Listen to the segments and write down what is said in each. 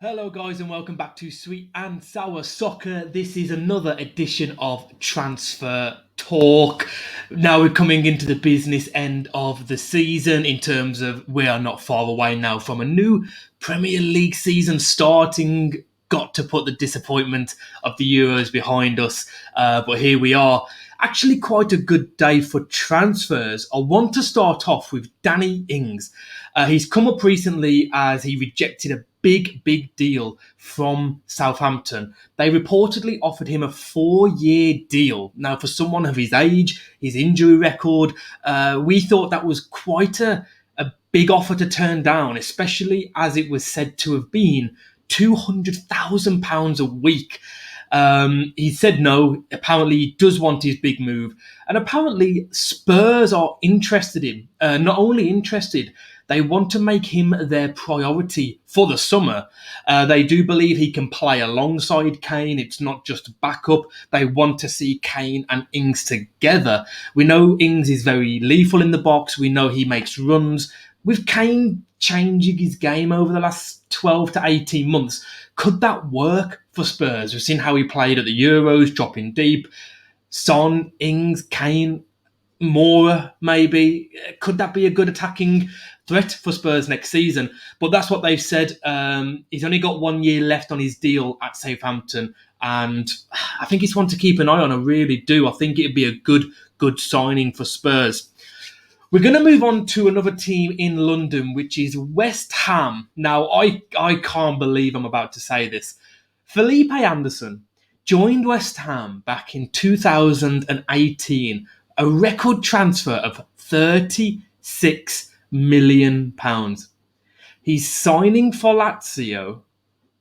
Hello, guys, and welcome back to Sweet and Sour Soccer. This is another edition of Transfer Talk. Now we're coming into the business end of the season in terms of we are not far away now from a new Premier League season starting. Got to put the disappointment of the Euros behind us, but here we are. Actually, quite a good day for transfers. I want to start off with Danny Ings. He's come up recently as he rejected a big deal from Southampton. They reportedly offered him a 4-year deal. Now, for someone of his age, his injury record, we thought that was quite a big offer to turn down, especially as it was said to have been £200,000 a week. He said no. Apparently, he does want his big move. And apparently, Spurs are interested in. Not only interested, they want to make him their priority for the summer. They do believe he can play alongside Kane. It's not just backup. They want to see Kane and Ings together. We know Ings is very lethal in the box. We know he makes runs. With Kane changing his game over the last 12 to 18 months, could that work for Spurs? We've seen how he played at the Euros, dropping deep. Son, Ings, Kane, Mora, maybe. Could that be a good attacking threat for Spurs next season? But that's what they've said. He's only got 1 year left on his deal at Southampton. And I think it's one to keep an eye on. I really do. I think it'd be a good signing for Spurs. We're going to move on to another team in London, which is West Ham. Now, I can't believe I'm about to say this. Felipe Anderson joined West Ham back in 2018, a record transfer of £36 million. He's signing for Lazio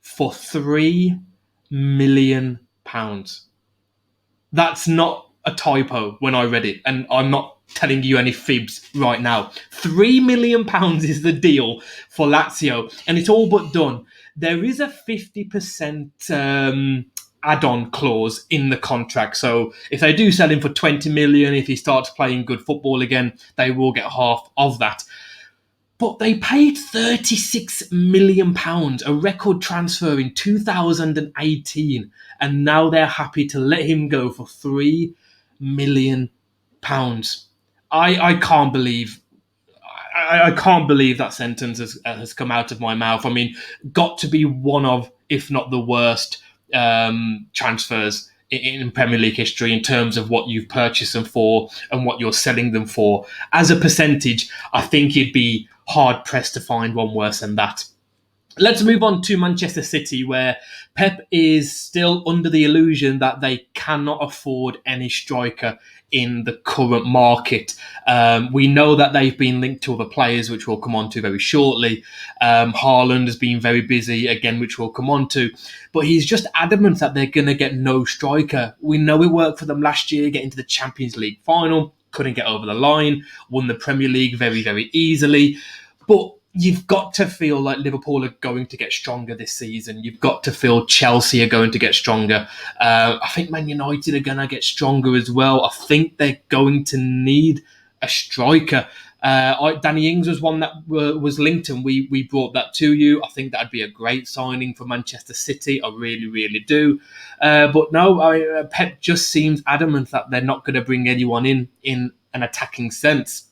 for £3 million. That's not a typo when I read it, and I'm not telling you any fibs right now. £3 million is the deal for Lazio, and it's all but done. There is a 50% add-on clause in the contract, so if they do sell him for 20 million, if he starts playing good football again, they will get half of that. But they paid £36 million, a record transfer in 2018, and now they're happy to let him go for £3 million. I can't believe I can't believe that sentence has come out of my mouth. I mean, got to be one of, if not the worst, transfers in Premier League history in terms of what you've purchased them for and what you're selling them for. As a percentage, I think you'd be hard pressed to find one worse than that. Let's move on to Manchester City, where Pep is still under the illusion that they cannot afford any striker in the current market. We know that they've been linked to other players, which we'll come on to very shortly. Haaland has been very busy, again, which we'll come on to. But he's just adamant that they're going to get no striker. We know it worked for them last year, getting to the Champions League final, couldn't get over the line, won the Premier League very easily. But you've got to feel like Liverpool are going to get stronger this season. You've got to feel Chelsea are going to get stronger. I think Man United are going to get stronger as well. I think they're going to need a striker. Danny Ings was one that was linked, and we brought that to you. I think that'd be a great signing for Manchester City. I really do. But no, Pep just seems adamant that they're not going to bring anyone in an attacking sense.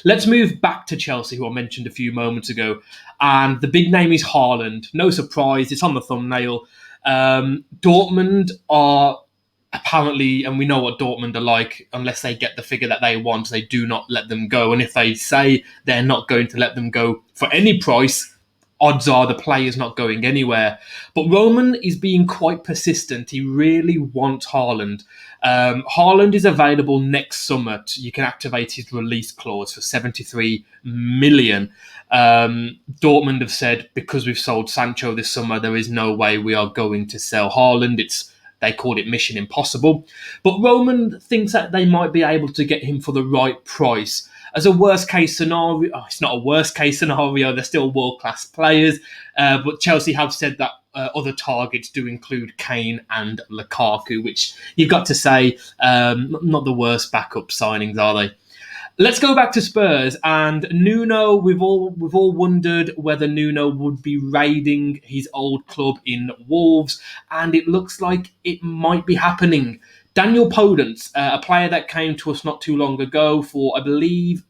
Let's move back to Chelsea, who I mentioned a few moments ago. And the big name is Haaland. No surprise, it's on the thumbnail. Dortmund are apparently, and we know what Dortmund are like, unless they get the figure that they want, they do not let them go. And if they say they're not going to let them go for any price, odds are the player's not going anywhere. But Roman is being quite persistent. He really wants Haaland. Haaland is available next summer. You can activate his release clause for 73 million. Dortmund have said, because we've sold Sancho this summer, there is no way we are going to sell Haaland. They called it Mission Impossible. But Roman thinks that they might be able to get him for the right price. As a worst case scenario, it's not a worst case scenario, they're still world-class players, but Chelsea have said that other targets do include Kane and Lukaku, which you've got to say, not the worst backup signings, are they? Let's go back to Spurs and Nuno. We've all wondered whether Nuno would be raiding his old club in Wolves, and it looks like it might be happening. Daniel Podens, a player that came to us not too long ago for, I believe,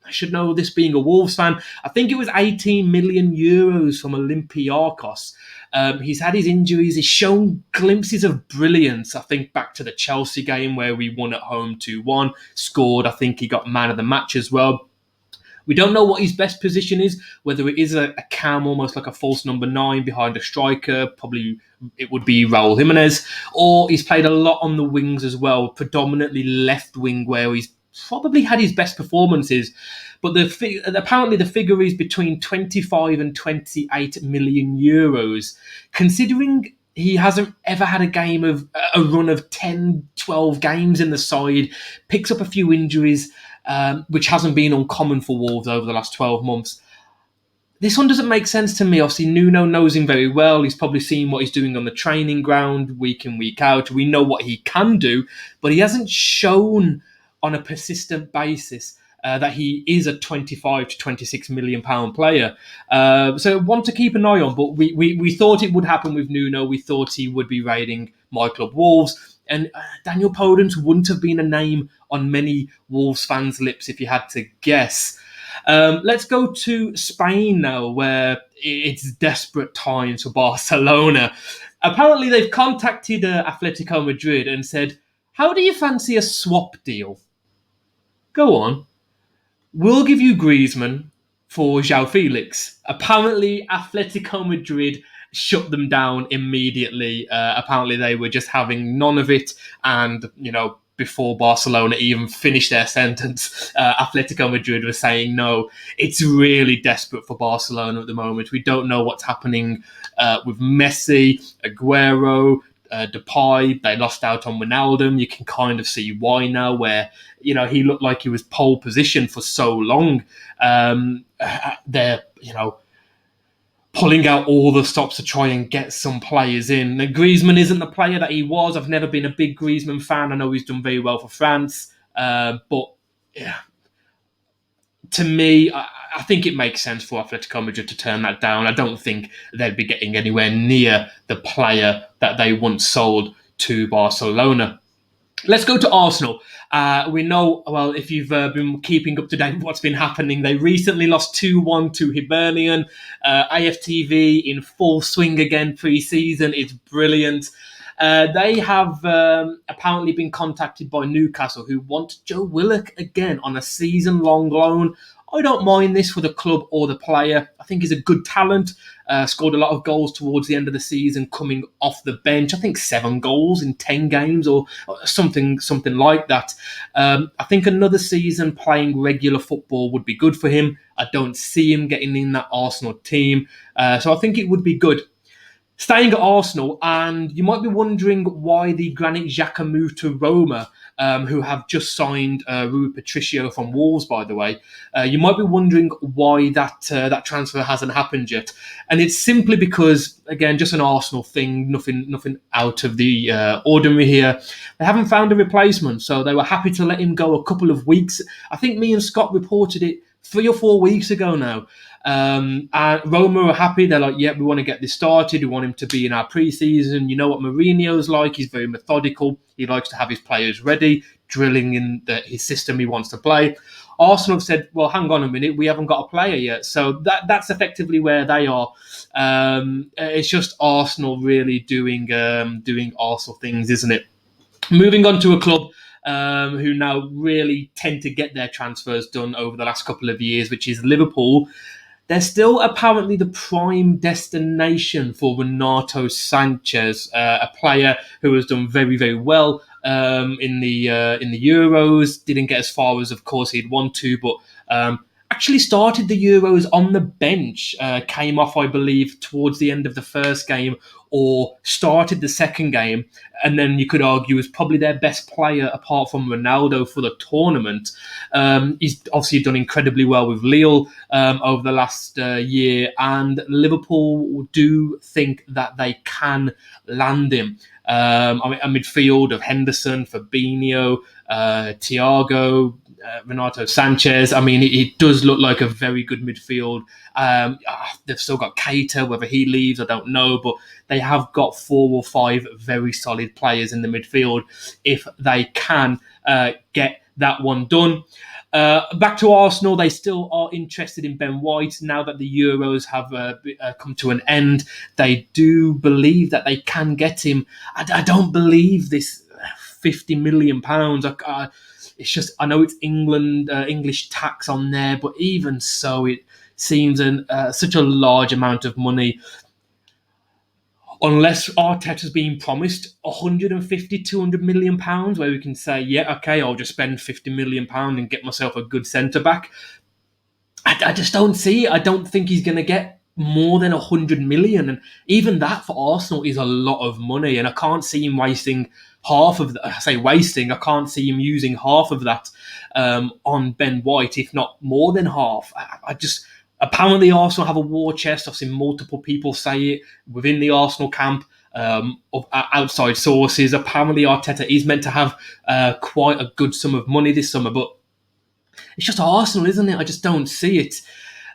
I should know this being a Wolves fan. I think it was 18 million euros from Olympiacos. He's had his injuries. He's shown glimpses of brilliance. I think back to the Chelsea game where we won at home 2-1. Scored. I think he got man of the match as well. We don't know what his best position is, whether it is a cam, almost like a false number 9 behind a striker, probably it would be Raul Jimenez, or he's played a lot on the wings as well, predominantly left wing, where he's probably had his best performances. But apparently the figure is between 25 and 28 million euros. Considering he hasn't ever had a run of 10, 12 games in the side, picks up a few injuries, which hasn't been uncommon for Wolves over the last 12 months. This one doesn't make sense to me. Obviously, Nuno knows him very well. He's probably seen what he's doing on the training ground week in, week out. We know what he can do, but he hasn't shown on a persistent basis that he is a 25 to 26 million pound player. So one to keep an eye on, but we thought it would happen with Nuno. We thought he would be raiding my club Wolves. And Daniel Podens wouldn't have been a name on many Wolves fans' lips if you had to guess. Let's go to Spain now, where it's desperate times for Barcelona. Apparently, they've contacted Atletico Madrid and said, "How do you fancy a swap deal? Go on. We'll give you Griezmann for João Felix." Apparently, Atletico Madrid shut them down immediately. Apparently, they were just having none of it. And, before Barcelona even finished their sentence, Atletico Madrid was saying, no, it's really desperate for Barcelona at the moment. We don't know what's happening with Messi, Aguero, Depay. They lost out on Wijnaldum. You can kind of see why now, where he looked like he was pole position for so long. They're pulling out all the stops to try and get some players in. Now, Griezmann isn't the player that he was. I've never been a big Griezmann fan. I know he's done very well for France, but yeah, to me, I think it makes sense for Atletico Madrid to turn that down. I don't think they'd be getting anywhere near the player that they once sold to Barcelona. Let's go to Arsenal. We know, well, if you've been keeping up to date with what's been happening, they recently lost 2-1 to Hibernian. AFTV in full swing again pre-season. It's brilliant. They have apparently been contacted by Newcastle, who want Joe Willock again on a season-long loan. I don't mind this for the club or the player. I think he's a good talent. Scored a lot of goals towards the end of the season coming off the bench. I think 7 goals in 10 games or something like that. I think another season playing regular football would be good for him. I don't see him getting in that Arsenal team. So I think it would be good. Staying at Arsenal, and you might be wondering why the Granit Xhaka moved to Roma, who have just signed Rui Patricio from Wolves, by the way. You might be wondering why that transfer hasn't happened yet. And it's simply because, again, just an Arsenal thing, nothing out of the ordinary here. They haven't found a replacement, so they were happy to let him go a couple of weeks. I think me and Scott reported it 3 or 4 weeks ago now. And Roma are happy. They're like, yeah, we want to get this started. We want him to be in our pre-season. You know what Mourinho's like. He's very methodical. He likes to have his players ready, drilling in his system he wants to play. Arsenal have said, well, hang on a minute. We haven't got a player yet. So that's effectively where they are. It's just Arsenal really doing Arsenal things, isn't it? Moving on to a club who now really tend to get their transfers done over the last couple of years, which is Liverpool. They're still apparently the prime destination for Renato Sanchez, a player who has done very, very well in the Euros. Didn't get as far as, of course, he'd want to, but actually started the Euros on the bench. Came off, I believe, towards the end of the first game, or started the second game, and then you could argue is probably their best player apart from Ronaldo for the tournament. He's obviously done incredibly well with Lille over the last year, and Liverpool do think that they can land him. I mean, a midfield of Henderson, Fabinho, Thiago, Renato Sanchez. I mean, it does look like a very good midfield. They've still got Keita. Whether he leaves, I don't know, but they have got 4 or 5 very solid players in the midfield if they can get that one done. Back to Arsenal, they still are interested in Ben White now that the Euros have come to an end. They do believe that they can get him. I don't believe this £50 million. It's just, I know it's England, English tax on there, but even so, it seems such a large amount of money. Unless Arteta's being promised 150, £200 million, where we can say, yeah, okay, I'll just spend £50 million and get myself a good centre back. I just don't see it. I don't think he's going to get more than 100 million, and even that for Arsenal is a lot of money. And I can't see him wasting half of that. I say wasting. I can't see him using half of that on Ben White, if not more than half. I just apparently Arsenal have a war chest. I've seen multiple people say it within the Arsenal camp. Of outside sources, apparently Arteta is meant to have quite a good sum of money this summer, but it's just Arsenal, isn't it? I just don't see it.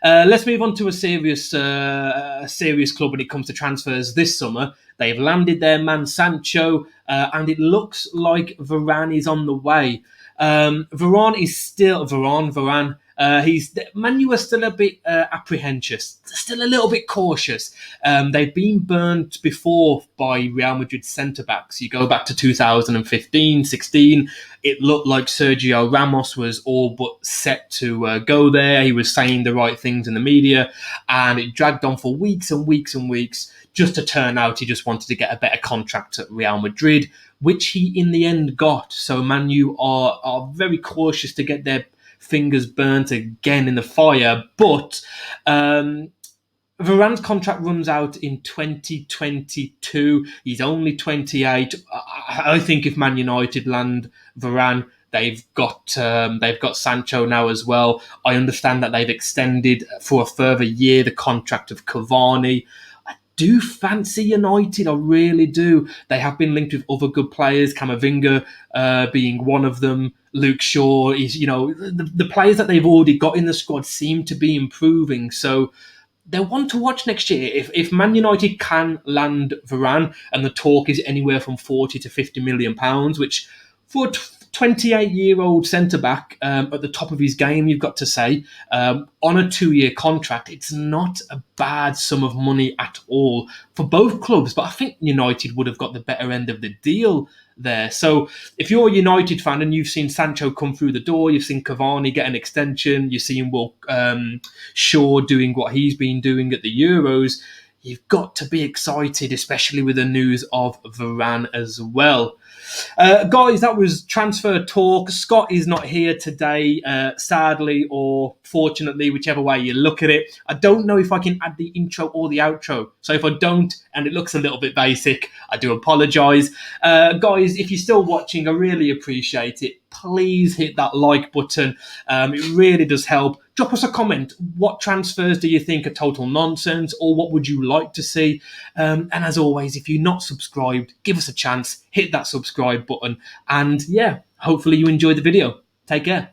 Let's move on to a serious club when it comes to transfers this summer. They've landed their man Sancho, and it looks like Varane is on the way. Varane. Man U are still a bit apprehensive, still a little bit cautious. They've been burnt before by Real Madrid centre backs. You go back to 2015-16, it looked like Sergio Ramos was all but set to go there. He was saying the right things in the media, and it dragged on for weeks and weeks and weeks, just to turn out he just wanted to get a better contract at Real Madrid, which he in the end got. So Man U are very cautious to get their fingers burnt again in the fire. But Varane's contract runs out in 2022. He's only 28. I think if Man United land Varane, they've got Sancho now as well. I understand that they've extended for a further year the contract of Cavani. I do fancy United, I really do. They have been linked with other good players, Camavinga being one of them. Luke Shaw is, the players that they've already got in the squad seem to be improving. So they're one to watch next year. If Man United can land Varane, and the talk is anywhere from 40 to 50 million pounds, which for a 28-year-old centre-back at the top of his game, you've got to say, on a 2-year contract, it's not a bad sum of money at all for both clubs. But I think United would have got the better end of the deal there. So if you're a United fan and you've seen Sancho come through the door, you've seen Cavani get an extension, you've seen Shaw doing what he's been doing at the Euros, you've got to be excited, especially with the news of Varane as well. Guys, that was transfer talk. Scott is not here today, sadly or fortunately, whichever way you look at it. I don't know if I can add the intro or the outro. So if I don't, and it looks a little bit basic, I do apologise. Guys, if you're still watching, I really appreciate it. Please hit that like button. It really does help. Drop us a comment. What transfers do you think are total nonsense, or what would you like to see? And as always, if you're not subscribed, give us a chance. Hit that subscribe button. And yeah, hopefully you enjoyed the video. Take care.